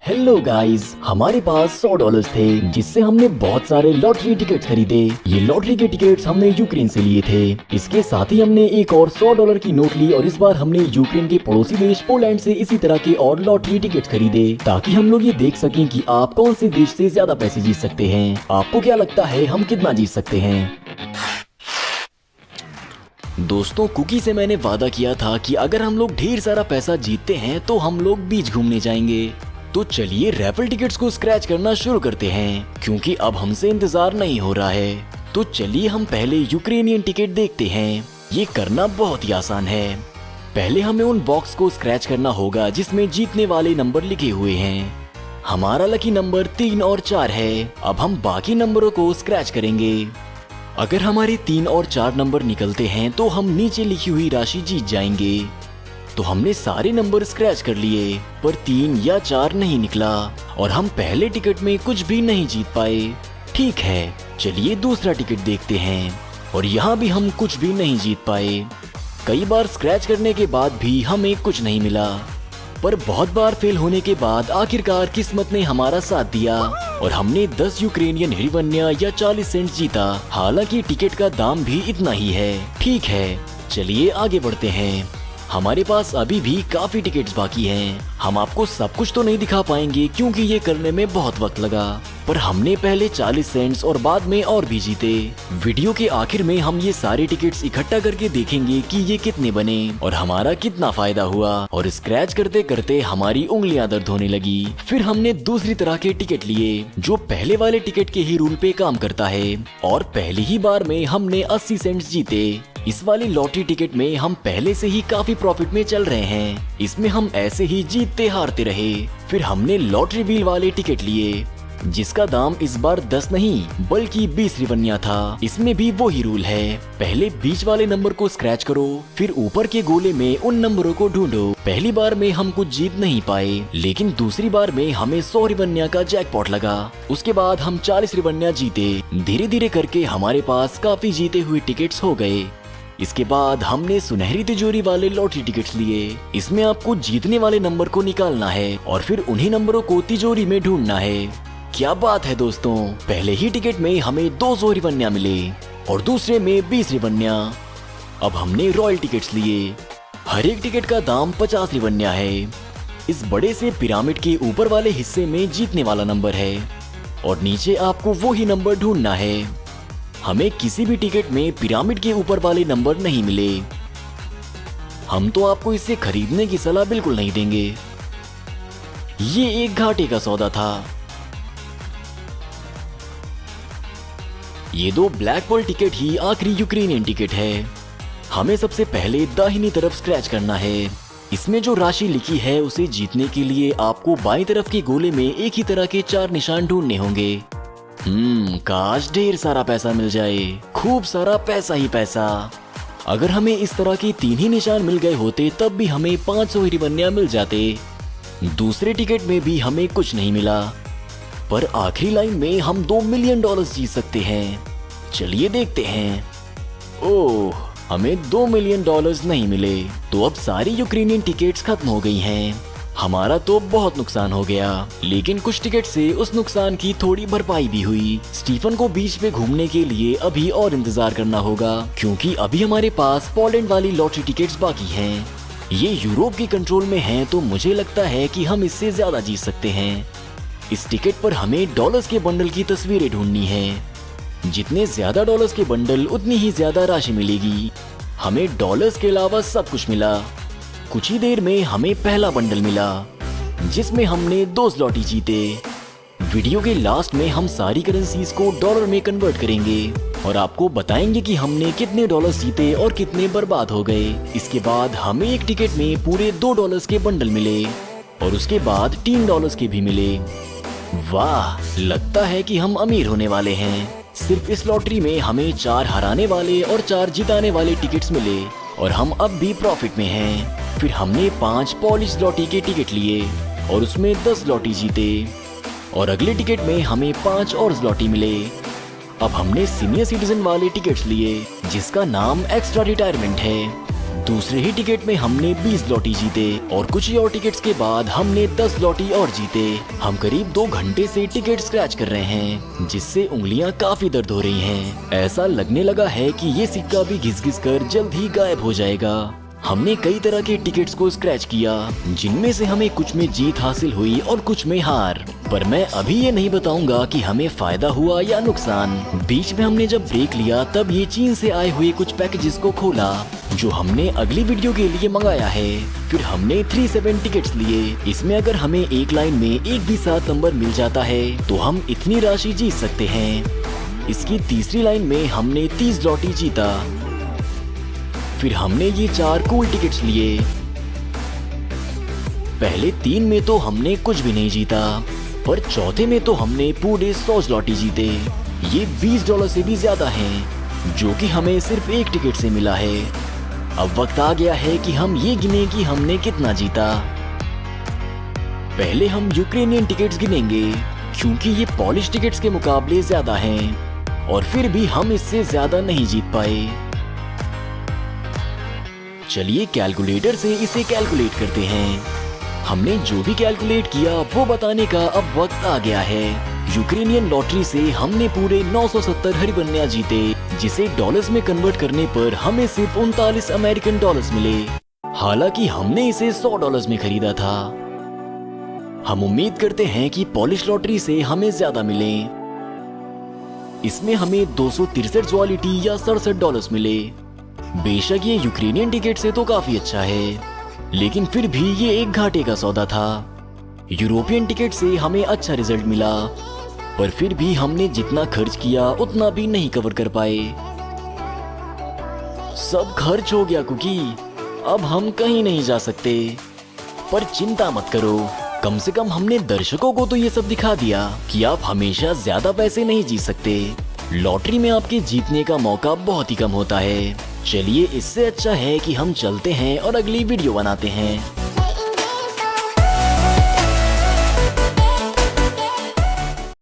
Hello guys, हमारे पास $100 थे जिससे हमने बहुत सारे लॉटरी टिकट खरीदे। ये लॉटरी के टिकट्स हमने यूक्रेन से लिए थे। इसके साथ ही हमने एक और $100 की नोट ली और इस बार हमने यूक्रेन के पड़ोसी देश पोलैंड से इसी तरह के और लॉटरी टिकट खरीदे ताकि हम लोग ये देख सकें कि आप कौन से देश से ज्यादा पैसे जीत सकते हैं। आपको क्या लगता है हम कितना जीत सकते हैं? दोस्तों, कुकी से मैंने वादा किया था कि अगर हम लोग ढेर सारा पैसा जीतते हैं तो हम लोग बीच घूमने जाएंगे। तो चलिए रैफल टिकट्स को स्क्रैच करना शुरू करते हैं क्योंकि अब हमसे इंतजार नहीं हो रहा है। तो चलिए हम पहले यूक्रेनियन टिकट देखते हैं। ये करना बहुत ही आसान है। पहले हमें उन बॉक्स को स्क्रैच करना होगा जिसमें जीतने वाले नंबर लिखे हुए हैं। हमारा लकी नंबर 3 और 4 है। अब हम बाकी नंबरों को स्क्रैच करेंगे। अगर हमारे 3 और 4 नंबर निकलते हैं तो हम नीचे लिखी हुई राशि जीत जाएंगे। तो हमने सारे नंबर स्क्रैच कर लिए पर 3 या 4 नहीं निकला और हम पहले टिकट में कुछ भी नहीं जीत पाए। ठीक है, चलिए दूसरा टिकट देखते हैं और यहाँ भी हम कुछ भी नहीं जीत पाए। कई बार स्क्रैच करने के बाद भी हमें कुछ नहीं मिला पर बहुत बार फेल होने के बाद आखिरकार किस्मत ने हमारा साथ दिया और हमने 10 यूक्रेनियन हृवन्या या 40 सेंट जीता। हालांकि टिकट का दाम भी इतना ही है। ठीक है, चलिए आगे बढ़ते हैं। हमारे पास अभी भी काफी टिकट्स बाकी हैं। हम आपको सब कुछ तो नहीं दिखा पाएंगे क्योंकि ये करने में बहुत वक्त लगा, पर हमने पहले 40 सेंट्स और बाद में और भी जीते। वीडियो के आखिर में हम ये सारे टिकट्स इकट्ठा करके देखेंगे कि ये कितने बने और हमारा कितना फायदा हुआ। और स्क्रैच करते करते हमारी उंगलियां दर्द होने लगी। फिर हमने दूसरी तरह के टिकट लिए जो पहले वाले टिकट के ही रूल पे काम करता है और पहली ही बार में हमने 80 सेंट्स जीते। इस वाली लॉटरी टिकट में हम पहले से ही काफी प्रॉफिट में चल रहे हैं। इसमें हम ऐसे ही जीतते हारते रहे। फिर हमने लॉटरी व्हील वाले टिकट लिए जिसका दाम इस बार 10 नहीं बल्कि 20 रिवन्या था। इसमें भी वही रूल है, पहले बीच वाले नंबर को स्क्रैच करो फिर ऊपर के गोले में उन नंबरों को ढूंढो। पहली बार में हम कुछ जीत नहीं पाए लेकिन दूसरी बार में हमें 100 रिवन्या का जैकपॉट लगा। उसके बाद हम 40 रिवन्या जीते। धीरे धीरे करके हमारे पास काफी जीते हुए टिकट्स हो गए। इसके बाद हमने सुनहरी तिजोरी वाले लॉटरी टिकट्स लिए। इसमें आपको जीतने वाले नंबर को निकालना है और फिर उन्हीं नंबरों को तिजोरी में ढूंढना है। क्या बात है दोस्तों, पहले ही टिकट में हमें 200 रिवन्या मिले और दूसरे में 20 रिवन्या। अब हमने रॉयल टिकट्स लिए। हर एक टिकट का दाम 50 रिवन्या है। इस बड़े से पिरामिड के ऊपर वाले हिस्से में जीतने वाला नंबर है और नीचे आपको वही नंबर ढूंढना है। हमें किसी भी टिकट में पिरामिड के ऊपर वाले नंबर नहीं मिले। हम तो आपको इसे खरीदने की सलाह बिल्कुल नहीं देंगे। ये एक घाटे का सौदा था। ये 2 ब्लैक पर्ल टिकट ही आखिरी यूक्रेनियन टिकट है। हमें सबसे पहले दाहिनी तरफ स्क्रैच करना है। इसमें जो राशि लिखी है उसे जीतने के लिए आपको बाईं तरफ के गोले में एक ही तरह के 4 निशान ढूंढने होंगे। काश ढेर सारा पैसा मिल जाए, खूब सारा पैसा ही पैसा। अगर हमें इस तरह के 3 ही निशान मिल गए होते तब भी हमें 500 रिवन्या मिल जाते। दूसरे टिकट में भी हमें कुछ नहीं मिला पर आखिरी लाइन में हम $2 मिलियन जीत सकते हैं। चलिए देखते हैं। ओह, हमें $2 मिलियन नहीं मिले। तो अब सारी यूक्रेनियन टिकट्स खत्म हो गई हैं। हमारा तो बहुत नुकसान हो गया लेकिन कुछ टिकट से उस नुकसान की थोड़ी भरपाई भी हुई। स्टीफन को बीच पे घूमने के लिए अभी और इंतजार करना होगा क्योंकि अभी हमारे पास पोलैंड वाली लॉटरी टिकट्स बाकी हैं। ये यूरोप के कंट्रोल में हैं तो मुझे लगता है कि हम इससे ज्यादा जीत सकते हैं। इस टिकट पर हमें डॉलर्स के बंडल की तस्वीरें ढूंढनी है। जितने ज्यादा डॉलर्स के बंडल उतनी ही ज्यादा राशि मिलेगी। हमें डॉलर्स के अलावा सब कुछ मिला। कुछ ही देर में हमें पहला बंडल मिला जिसमें हमने 2 स्लॉटी जीते। वीडियो के लास्ट में हम सारी करेंसीज को डॉलर में कन्वर्ट करेंगे और आपको बताएंगे कि हमने कितने डॉलर्स जीते और कितने बर्बाद हो गए। इसके बाद हमें एक टिकट में पूरे $2 के बंडल मिले और उसके बाद $3 के भी मिले। वाह, लगता है कि हम अमीर होने वाले हैं। सिर्फ इस लॉटरी में हमें 4 हराने वाले और 4 जिताने वाले टिकट्स मिले और हम अब भी प्रॉफिट में हैं। फिर हमने 5 पॉलिश लॉटरी के टिकट लिए और उसमें 10 लॉटरी जीते और अगले टिकट में हमें 5 और लॉटरी मिले। अब हमने सीनियर सिटीजन वाले टिकट्स लिए जिसका नाम एक्स्ट्रा रिटायरमेंट है। दूसरे ही टिकट में हमने 20 लॉटी जीते और कुछ ही और टिकट्स के बाद हमने 10 लॉटी और जीते। हम करीब 2 घंटे से टिकट स्क्रैच कर रहे हैं, जिससे उंगलियां काफी दर्द हो रही हैं। ऐसा लगने लगा है कि ये सिक्का भी घिस घिस कर जल्द ही गायब हो जाएगा। हमने कई तरह के टिकट्स को स्क्रैच किया, जिनमें से हमें कुछ में जीत हासिल हुई और कुछ में हार। पर मैं अभी ये नहीं बताऊंगा कि हमें फायदा हुआ या नुकसान। बीच में हमने जब ब्रेक लिया तब ये चीन से आए हुए कुछ पैकेजेस को खोला, जो हमने अगली वीडियो के लिए मंगाया है। फिर हमने 37 टिकट्स लिए। इसमें अगर हमें एक लाइन में एक भी 7 नंबर मिल जाता है तो हम इतनी राशि जीत सकते हैं। इसकी तीसरी लाइन में हमने 30 लॉटी जीता। फिर हमने ये 4 कूल टिकट्स लिए। पहले 3 में तो हमने कुछ भी नहीं जीता, पर चौथे में तो हमने पूरे 100 लॉटी जीते। ये $20 से भी ज्यादा हैं, जो कि हमें सिर्फ एक टिकट से मिला है। अब वक्त आ गया है कि हम ये गिने कि हमने कितना जीता। पहले हम यूक्रेनियन टिकट्स गिनेंगे, क्योंकि ये पॉलिश टिकट्स के मुकाबले ज्यादा हैं, और फिर भी हम इससे ज्यादा नहीं जीत पाए। चलिए कैलकुलेटर से इसे कैलकुलेट करते हैं। हमने जो भी कैलकुलेट किया वो बताने का अब वक्त आ गया है। यूक्रेनियन लॉटरी से हमने पूरे 970 हरिवन्या जीते, जिसे डॉलर्स में कन्वर्ट करने पर हमें सिर्फ 39 अमेरिकन डॉलर्स मिले। हालांकि हमने इसे $100 में खरीदा था। हम उम्मीद करते हैं कि पॉलिश लॉटरी से हमें ज्यादा मिले। इसमें हमें 263 ज्वालिटी या $67 मिले। बेशक ये यूक्रेनियन टिकट से तो काफी अच्छा है, लेकिन फिर भी ये एक घाटे का सौदा था। यूरोपियन टिकट से हमें अच्छा रिजल्ट मिला, पर फिर भी हमने जितना खर्च किया उतना भी नहीं कवर कर पाए। सब खर्च हो गया कुकी, अब हम कहीं नहीं जा सकते। पर चिंता मत करो, कम से कम हमने दर्शकों को तो ये सब दिखा दिया कि आप हमेशा ज्यादा पैसे नहीं जीत सकते। लॉटरी में आपके जीतने का मौका बहुत ही कम होता है। चलिए इससे अच्छा है कि हम चलते हैं और अगली वीडियो बनाते हैं।